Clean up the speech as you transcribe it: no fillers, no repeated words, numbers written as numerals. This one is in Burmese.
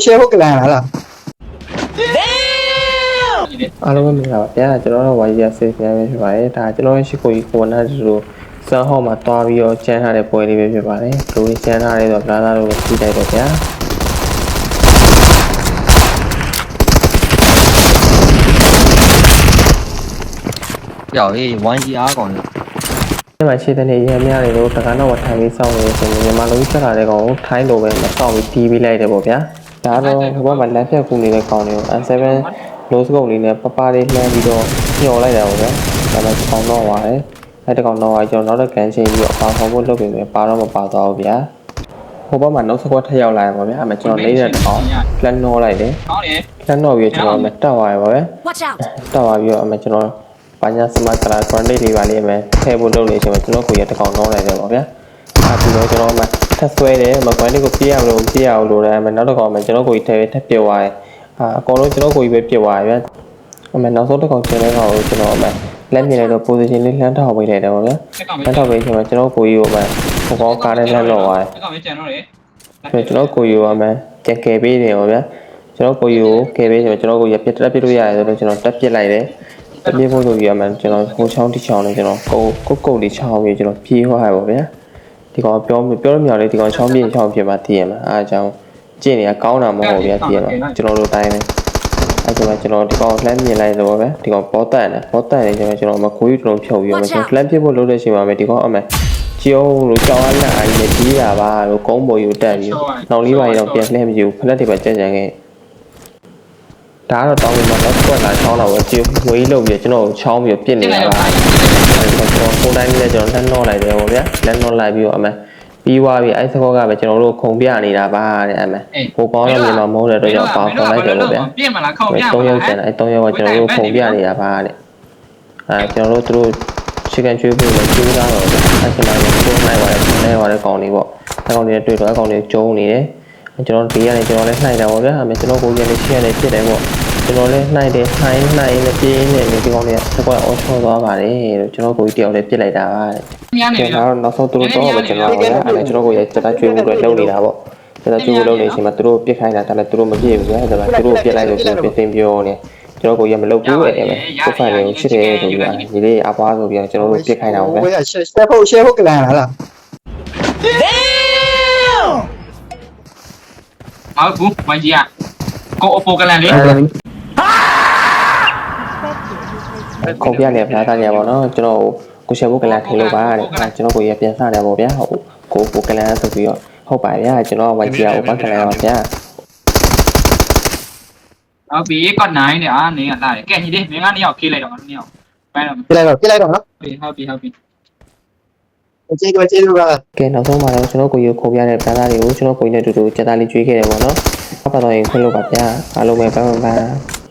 shareဖို့ကလန်လားအားလုံးပဲမင်္ဂလာပါဗျာကျွန်တော်တို့ YGR ဆေးပြန်ပဲဖြစ်ပါတယ်ဒါကျွန်တော်ရဲ့ရှိကိုကြီးကိုနာတူစမ်းဟောက်မှာတွားပြီးတော့ကျန်းထားတဲ့ပွဲလေးပဲဖြစ်ပါတယ်လူကြီးကျန်းထားတဲ့ဆိုတော့ဗလာသားတို့ကိုကြည့်လိုက်တော့ဗျာပြောဟေး 1GR ကောင်လေဒီမှာရှိတဲ့နေရများတွေတို့တကားတော့ထိုင်ပြီးစောင့်နေဆိုရင်မြန်မာလူကြီးချက်လာတဲ့ကောင်ကိုထိုင်းလိုပဲမစောင့်ပြီးတီးပြီးလိုက်တယ်ပေါ့ဗျာဒါတော့ဟိုဘက်မှာလက်ဖြတ်ကူနေတဲ့ကောင်တွေကို N7 လို့စကုတ်လေးနဲ့ပပလေးလှမ်းပြီးတော့ညှော်လိုက်တာပေါ့ဗျာဒါမှကောင်းတော့ပါတယ်အဲ့တကောင်တော့ကျွန်တော်နောက်တော့ကန်ချင်းပြီးတော့အပါဆောင်ဖို့လုပ်ပြီးပါတော့မပါတော့ဘူးဗျာဟိုဘက်မှာနောက်စကွက်ထက်ရောက်လာတယ်ပေါ့ဗျာအဲ့မှာကျွန်တော်နေတဲ့တကောင်လှမ်းနှောလိုက်တယ်လှမ်းနှောပြီးကျွန်တော်မတက်သွားရပါပဲတက်သွားပြီးတော့အမှကျွန်တော်ဘာညာစမတ်ကလာ grenade လေးပါလေးအမှထည့်ဖို့လုပ်နေချိန်မှာကျွန်တော်ကိုရတကောင်နှောလိုက်တယ်ပေါ့ဗျာအဲ့ပြီးတော့ကျွန်တော်မှထပ်ဆွဲတယ်မ grenade ကိုပြေးအောင်လို့လည်းအမှနောက်တကောင်မှကျွန်တော်ကိုထည့်ထပ်ပြသွားတယ်အကောင်လုံးကျွန်တော်ကိုပဲပြသွားရဗျာအမှနောက်ဆုံးတစ်ကောင်ကျန်တဲ့ကောင်ကိုကျွန်တော်အမှလက်မြင်လိုက်တော့ position လေးလှမ်းထောက်ပေးလိုက်တယ်ပေါ့ဗျာလှမ်းထောက်ပေးချိန်မှာကျွန်တော်ကိုကြီးကိုမှဟိုကောင်ကားနဲ့လှမ်းတော့သွားတယ်ကျွန်တော်ကိုကြီးကိုအမှကြက်ကယ်ပေးတယ်ပေါ့ဗျာကျွန်တော်ကိုကြီးကိုကယ်ပေးချိန်မှာကျွန်တော်ကိုကြီးပြတ်တက်ပြလို့ရတယ်ဆိုတော့ကျွန်တော်တက်ပစ်လိုက်တယ်တက်ပြဖို့ဆိုပြီးအမှကျွန်တော်ဟိုချောင်းတိချောင်းနဲ့ကျွန်တော်ကုတ်လေးချောင်းပြီးကျွန်တော်ပြေးသွားရပါဗျာဒီကောင်ပြောလို့မရလေဒီကောင်ချောင်းပြင်းချောင်းပြမှာတည်ရမှာအားကြောင့်ကျင့်နေရကောင်းတာမဟုတ်ဘူးဗျာတည်ရမှာကျွန်တော်တို့တိုင်းပဲအဲ့ဒါကျွန်တော်ဒီကောင်လှမ်းမြင်လိုက်တော့ဗျာဒီကောင်ပေါ်တက်နေကျွန်တော်မကိုကြီးတုံဖြုတ်ပြီးတော့ကျွန်တော်လှမ်းပြဖို့လုပ်တဲ့ချိန်မှာပဲဒီကောင်အမှကျုံလို့ကြောင်းလာအားကြီးကြီးတာပါလို့ကုန်းပေါ်ယူတက်ပြီးနောက်လေးပါရင်တော့ပြန်လှည့်မကြည့်ဘူးဖလက်တွေပဲကြံခဲ့ဒါကတော့တောင်းပြီးမှတော့ကွက်လာချောင်းတော့ကျုံဝေးလို့ပြီးကျွန်တော်ချောင်းပြီးပြစ်နေတာပါကျွန်တော်ကိုတိုင်းလေးကျွန်တော်လှမ်းနှောလိုက်တယ်ပေါ့ဗျာလှမ်းနှောလိုက်ပြီးတော့အမှပြီးသွားပြီအဲ့စကောကပဲကျွန်တော်တို့ခုံပြနေတာပါတဲ့အမှဟိုကောင်းတော့မြန်မာမဟုတ်တဲ့တော့ကြောင့်ပါခေါ်လိုက်တယ်လို့ဗျာပြစ်မလားခုံပြ3ယောက်ကျန်တယ်အဲ့3ယောက်ကကျွန်တော်တို့ခုံပြနေတာပါတဲ့ကျွန်တော်တို့chicken ကျွေးဖို့လည်းကျိုးသားတော့ဗျာအဲ့ဒီမှာကျိုးနိုင်ပါတယ်ကောင်တွေပေါ့အဲ့ကောင်တွေတွေ့တော့အဲ့ကောင်တွေကျုံနေတယ်ကျွန်တော်ဒီကနေကျွန်တော်လည်းနှိုက်တာပေါ့ဗျာအဲ့ကျွန်တော်ကိုကြီးလည်းရှင်းရတယ်ဖြစ်တယ်ပေါ့ကျွန်တော်လည်းနှိုက်တယ်နှိုင်းနဲ့ပြင်းနေတယ်ဒီကောင်တွေကစကွက်အော်ချောသွားပါတယ်လို့ကျွန်တော်ကိုကြီးတယောက်လည်းပြစ်လိုက်တာပါတဲ့ကျွန်တော်နောက်ဆုံးသူတို့တော့ပဲကျွန်တော်ကအဲ့ကျွန်တော်ကိုရစတာကျွေးမှုတွေလုပ်နေတာပေါ့စတာကျွေးမှုလုပ်နေချိန်မှာသူတို့ပြစ်ခိုင်းတာဒါလည်းသူတို့မပြည့်ဘူးဗျာဒါပေမဲ့သူတို့ပြစ်လိုက်လို့ကျွန်တော်ပြင်ပြောနေကျွန်တော်ကိုရမလုပ်ဘူးတဲ့ပဲကိုဖိုင်လေးကိုချစ်တယ်ဆိုပြီးညီလေးအပွားဆိုပြီးကျွန်တော်တို့ပြစ်ခိုင်းတာပေါ့ဗျာ share ဖို့ကလန်လားဟုတ်ဘူးမကြီးอ่ะကိုအဖိုကလန်လေးခုံပြနေဖလားသားနေပါတော့ကျွန်တော်ကိုရှယ်ဘုတ်ကလန်ထိလို့ပါတဲ့ကျွန်တော်ကိုရပြန်စားတယ်ပေါ့ဗျာဟုတ်ကိုကလန်ဆိုပြီးတော့ဟုတ်ပါဗျာကျွန်တော် YGR ကိုပတ်ကလန်ပါဗျာဟုတ်ပြီကော့9တဲ့အာနင်းကလာတယ်ကဲညီလေးမင်းကနေရောက်ခေးလိုက်တော့နင်းရောက်ပဲတော့ပြလိုက်တော့နော်ဟုတ်ပြီကျေးဇူးပါကဲနောက်ဆုံးမှာတော့ကျွန်တော်ကိုရခုံပြတဲ့ဖလားသားတွေကိုကျွန်တော်ကိုရနဲ့တူတူစက်သားလေးကျွေးခဲ့တယ်ပေါ့နော်ပတ်တော့ရင်ခွင့်လို့ပါဗျာအားလုံးပဲပန်း